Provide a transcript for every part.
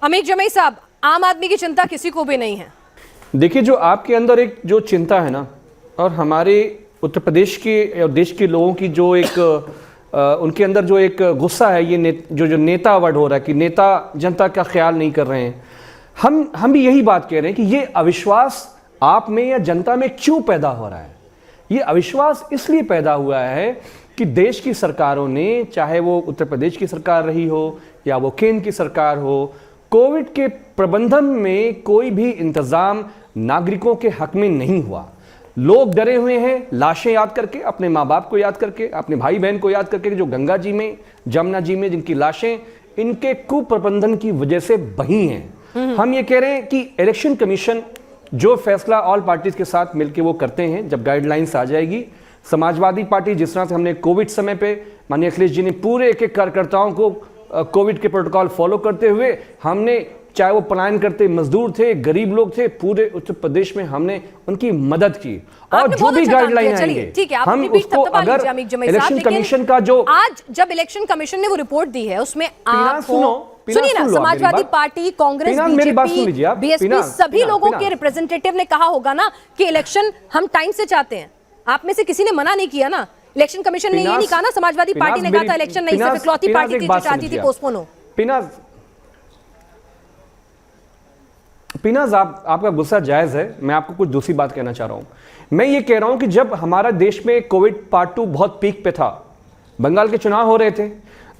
अमीर जमई साहब, आम आदमी की चिंता किसी को भी नहीं है। देखिए, जो आपके अंदर एक जो चिंता है ना, और हमारे उत्तर प्रदेश के और देश के लोगों की जो एक उनके अंदर जो एक गुस्सा है, ये जो नेता वर्ड हो रहा है कि नेता जनता का ख्याल नहीं कर रहे हैं। हम भी यही बात कह रहे हैं कि ये अविश्वास आप में या जनता में क्यों पैदा हो रहा है। ये अविश्वास इसलिए पैदा हुआ है कि देश की सरकारों ने, चाहे वो उत्तर प्रदेश की सरकार रही हो या वो केंद्र की सरकार हो, कोविड के प्रबंधन में कोई भी इंतजाम नागरिकों के हक में नहीं हुआ। लोग डरे हुए हैं, लाशें याद करके, अपने माँ बाप को याद करके, अपने भाई बहन को याद करके, जो गंगा जी में, जमुना जी में जिनकी लाशें इनके कुप्रबंधन की वजह से बही हैं। हम ये कह रहे हैं कि इलेक्शन कमीशन जो फैसला ऑल पार्टीज के साथ मिलकर वो करते हैं, जब गाइडलाइंस आ जाएगी, समाजवादी पार्टी जिस तरह से हमने कोविड समय पे माननीय अखिलेश जी ने पूरे एक एक कार्यकर्ताओं को कोविड के प्रोटोकॉल फॉलो करते हुए, हमने चाहे वो पलायन करते मजदूर थे, गरीब लोग थे, पूरे उत्तर प्रदेश में हमने उनकी मदद की। और जो भी गाइडलाइन आएंगे हम उसको, अगर इलेक्शन कमीशन का जो आज जब इलेक्शन कमीशन ने वो रिपोर्ट दी है उसमें आप सुनिए ना, समाजवादी पार्टी, कांग्रेस, बीएसपी सभी लोगों के रिप्रेजेंटेटिव ने कहा होगा ना कि इलेक्शन हम टाइम से चाहते हैं। आप में से किसी ने मना नहीं किया ना। इलेक्शन कमीशन ने ये नहीं कहा ना, समाजवादी पार्टी ने कहा था इलेक्शन नहीं, सिर्फ इकलौती पार्टी थी जो चाहती थी पोस्टपोन हो। पिनाज, आपका गुस्सा जायज है। मैं आपको कुछ दूसरी बात कहना चाह रहा हूं। मैं ये कह रहा हूं कि जब हमारा देश में कोविड पार्ट 2 बहुत पीक पे था, बंगाल के चुनाव हो रहे थे,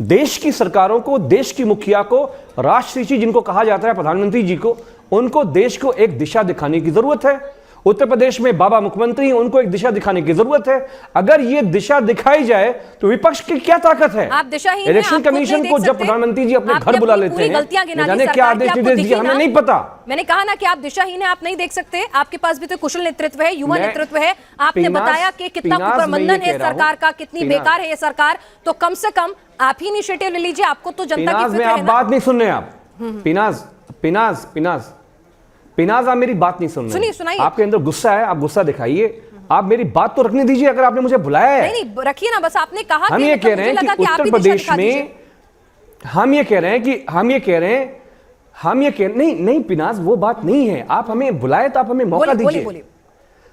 देश की सरकारों को, देश की मुखिया को, राष्ट्रपति जिनको कहा जाता है, प्रधानमंत्री जी को, उनको देश को एक दिशा दिखाने की जरूरत है। उत्तर प्रदेश में बाबा मुख्यमंत्री, उनको एक दिशा दिखाने की जरूरत है। अगर ये दिशा दिखाई जाए तो विपक्ष की क्या ताकत है। आप दिशाहीन हैं, इलेक्शन कमीशन को जब प्रधानमंत्री जी अपने घर बुला लेते हैं, जाने क्या आदेश निर्देश दिए हमें नहीं पता। मैंने कहा ना कि आप दिशाहीन हैं, आप नहीं देख सकते। आपके पास भी तो कुशल नेतृत्व है, युवा नेतृत्व है। आपने बताया कि कितना कुप्रबंधन है सरकार का, कितनी बेकार है ये सरकार। तो कम से कम आप ही इनिशिएटिव ले लीजिए, आपको तो जनता की फिक्र है ना। आप बात नहीं सुन रहे। आप पिनाज, आप मेरी बात नहीं सुन रहे। सुनिए, आपके अंदर गुस्सा है, आप गुस्सा दिखाइए। आप मेरी बात तो रखने दीजिए, अगर आपने मुझे बुलाया है। नहीं, रखिए ना, बस आपने कहा हम ये कह रहे हैं कि उत्तर प्रदेश में, नहीं पिनाज, वो बात नहीं है। आप हमें बुलाए तो आप हमें मौका दीजिए।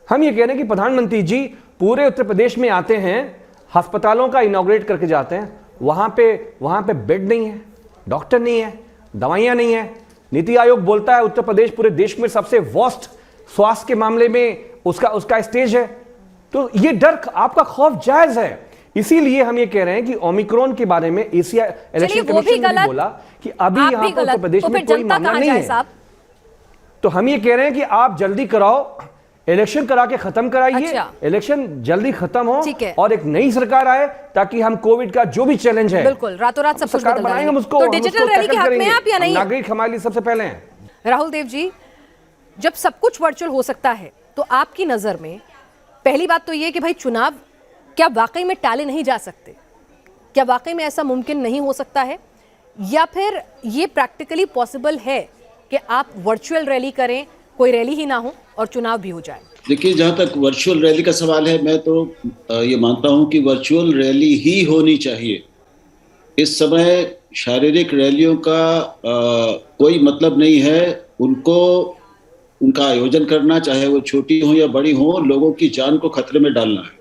हम ये कह रहे हैं कि प्रधानमंत्री जी पूरे उत्तर प्रदेश में आते हैं, अस्पतालों का इनॉग्रेट करके जाते हैं, वहां पे बेड नहीं है, डॉक्टर नहीं है, दवाइयां नहीं है। नीति आयोग बोलता है उत्तर प्रदेश पूरे देश में सबसे वर्स्ट स्वास्थ्य के मामले में उसका स्टेज है। तो ये डर, आपका खौफ जायज है। इसीलिए हम ये कह रहे हैं कि ओमिक्रॉन के बारे में एशिया इलेक्शन कमीशन ने बोला कि अभी यहां पर उत्तर प्रदेश में कोई मामला नहीं है। तो हम ये कह रहे हैं कि आप जल्दी कराओ, इलेक्शन करा के खत्म कराइए। इलेक्शन जल्दी खत्म हो और एक नई सरकार आए, ताकि हम कोविड का जो भी चैलेंज है, बिल्कुल रातों रात सब कुछ बदल बनाएंगे। हम उसको डिजिटल रैली के हक में आप या नहीं? नागरिक हमारे लिए सबसे पहले हैं। राहुल देव जी, जब सब कुछ वर्चुअल हो सकता है तो आपकी नजर में पहली बात तो ये कि भाई चुनाव क्या वाकई में टाले नहीं जा सकते? क्या वाकई में ऐसा मुमकिन नहीं हो सकता है, या फिर ये प्रैक्टिकली पॉसिबल है कि आप वर्चुअल रैली करें, कोई रैली ही ना हो और चुनाव भी हो जाए? देखिए, जहाँ तक वर्चुअल रैली का सवाल है, मैं तो ये मानता हूँ कि वर्चुअल रैली ही होनी चाहिए। इस समय शारीरिक रैलियों का कोई मतलब नहीं है। उनका आयोजन करना, चाहे वो छोटी हो या बड़ी हो, लोगों की जान को खतरे में डालना है।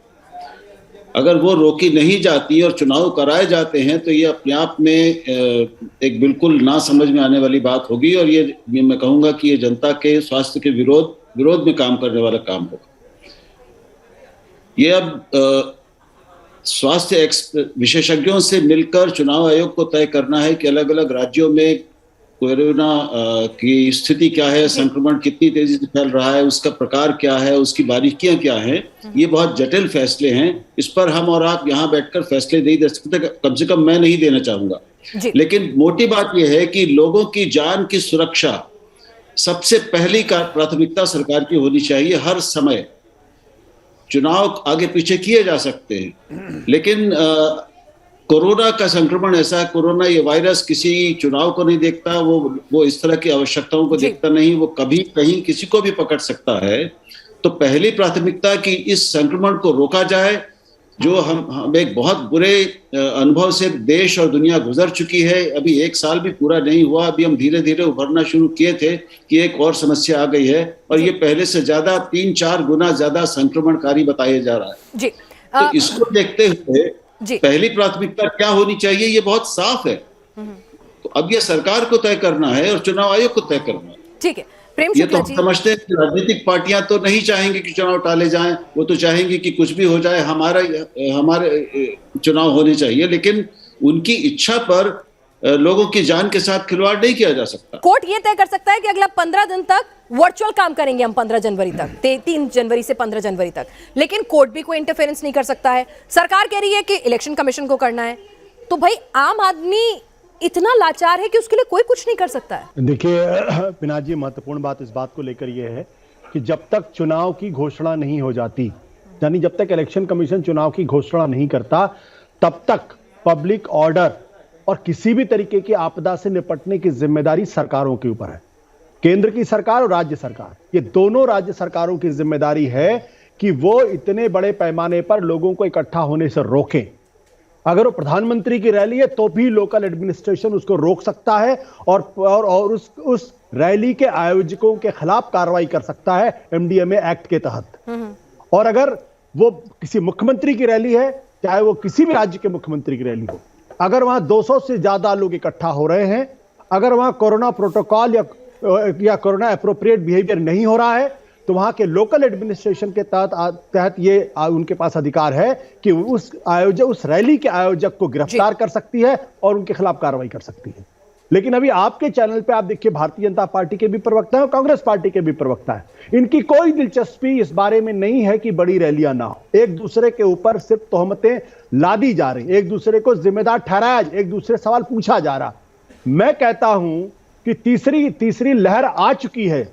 अगर वो रोकी नहीं जाती और चुनाव कराए जाते हैं तो ये अपने आप में एक बिल्कुल ना समझ में आने वाली बात होगी, और ये मैं कहूँगा कि ये जनता के स्वास्थ्य के विरोध में काम करने वाला काम होगा। ये अब स्वास्थ्य विशेषज्ञों से मिलकर चुनाव आयोग को तय करना है कि अलग अलग राज्यों में कोरोना की स्थिति क्या है, संक्रमण कितनी तेजी से फैल रहा है, उसका प्रकार क्या है, उसकी बारीकियां क्या हैं। ये बहुत जटिल फैसले हैं। इस पर हम और आप यहाँ बैठकर फैसले नहीं दे सकते, कम से कम मैं नहीं देना चाहूंगा। लेकिन मोटी बात यह है कि लोगों की जान की सुरक्षा सबसे पहली प्राथमिकता सरकार की होनी चाहिए। हर समय चुनाव आगे पीछे किए जा सकते हैं, लेकिन कोरोना का संक्रमण ऐसा है, कोरोना ये वायरस किसी चुनाव को नहीं देखता, वो इस तरह की आवश्यकताओं को देखता नहीं, वो कभी कहीं किसी को भी पकड़ सकता है। तो पहली प्राथमिकता कि इस संक्रमण को रोका जाए, जो हम एक बहुत बुरे अनुभव से देश और दुनिया गुजर चुकी है। अभी 1 साल भी पूरा नहीं हुआ, अभी हम धीरे धीरे उभरना शुरू किए थे कि एक और समस्या आ गई है और ये पहले से ज्यादा 3-4 गुना ज्यादा संक्रमणकारी बताया जा रहा है जी। तो इसको देखते हुए पहली प्राथमिकता क्या होनी चाहिए ये बहुत साफ है। तो अब ये सरकार को तय करना है और चुनाव आयोग को तय करना है। ठीक है प्रेम ये तो शुक्ला हम जी, समझते हैं कि राजनीतिक पार्टियां तो नहीं चाहेंगी कि चुनाव टाले जाएं, वो तो चाहेंगी कि कुछ भी हो जाए, हमारे चुनाव होने चाहिए, लेकिन उनकी इच्छा पर लोगों की जान के साथ खिलवाड़ नहीं किया जा सकता। कोर्ट ये तय कर सकता है कि अगला 15 दिन तक वर्चुअल काम करेंगे हम 15 जनवरी तक, 3 जनवरी से 15 जनवरी तक, लेकिन कोर्ट भी कोई इंटरफेरेंस नहीं कर सकता है। सरकार कह रही है कि इलेक्शन कमीशन को करना है, तो भाई आम आदमी इतना लाचार है कि उसके लिए कोई कुछ नहीं कर सकता है। देखिए पिनाक जी, महत्वपूर्ण बात इस बात को लेकर यह है कि जब तक चुनाव की घोषणा नहीं हो जाती, यानी जब तक इलेक्शन कमीशन चुनाव की घोषणा नहीं करता, तब तक पब्लिक ऑर्डर और किसी भी तरीके की आपदा से निपटने की जिम्मेदारी सरकारों के ऊपर है। केंद्र की सरकार और राज्य सरकार, ये दोनों राज्य सरकारों की जिम्मेदारी है कि वो इतने बड़े पैमाने पर लोगों को इकट्ठा होने से रोकें। अगर वो प्रधानमंत्री की रैली है तो भी लोकल एडमिनिस्ट्रेशन उसको रोक सकता है और उस रैली के आयोजकों के खिलाफ कार्रवाई कर सकता है एमडीएमए एक्ट के तहत। और अगर वो किसी मुख्यमंत्री की रैली है, चाहे वो किसी भी राज्य के मुख्यमंत्री की रैली हो, अगर वहां 200 से ज्यादा लोग इकट्ठा हो रहे हैं, अगर वहां कोरोना प्रोटोकॉल या कोरोना एप्रोप्रिएट बिहेवियर नहीं हो रहा है, तो वहां के लोकल एडमिनिस्ट्रेशन के तहत ये उनके पास अधिकार है कि उस रैली के आयोजक को गिरफ्तार कर सकती है और उनके खिलाफ कार्रवाई कर सकती है। लेकिन अभी आपके चैनल पे आप देखिए, भारतीय जनता पार्टी के भी प्रवक्ता है और कांग्रेस पार्टी के भी प्रवक्ता है, इनकी कोई दिलचस्पी इस बारे में नहीं है कि बड़ी रैलियां ना हो। एक दूसरे के ऊपर सिर्फ तोहमतें लादी जा रही, एक दूसरे को जिम्मेदार ठहराया, एक दूसरे से सवाल पूछा जा रहा। मैं कहता हूं कि तीसरी लहर आ चुकी है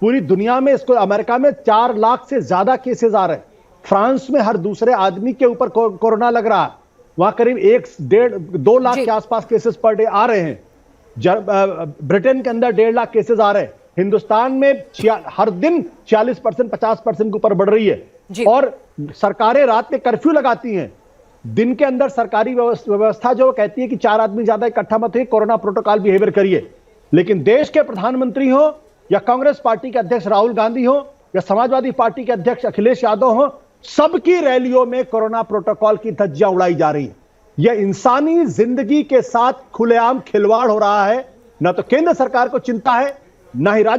पूरी दुनिया में। इसको अमेरिका में 4 लाख से ज्यादा केसेस आ रहे हैं, फ्रांस में हर दूसरे आदमी के ऊपर कोरोना लग रहा है, वहां करीब 1-1.5-2 लाख के आसपास केसेस पर डे आ रहे हैं। ब्रिटेन के अंदर 1.5 लाख केसेस आ रहे हैं। हिंदुस्तान में हर दिन 40% 50% के ऊपर बढ़ रही है और सरकारें रात में कर्फ्यू लगाती हैं। दिन के अंदर सरकारी व्यवस्था जो कहती है कि 4 आदमी ज्यादा इकट्ठा मत होइए, कोरोना प्रोटोकॉल बिहेवियर करिए। लेकिन देश के प्रधानमंत्री हो या कांग्रेस पार्टी के अध्यक्ष राहुल गांधी हो या समाजवादी पार्टी के अध्यक्ष अखिलेश यादव हो, सबकी रैलियों में कोरोना प्रोटोकॉल की धज्जियां उड़ाई जा रही है। यह इंसानी जिंदगी के साथ खुलेआम खिलवाड़ हो रहा है। ना तो केंद्र सरकार को चिंता है, ना ही राज्य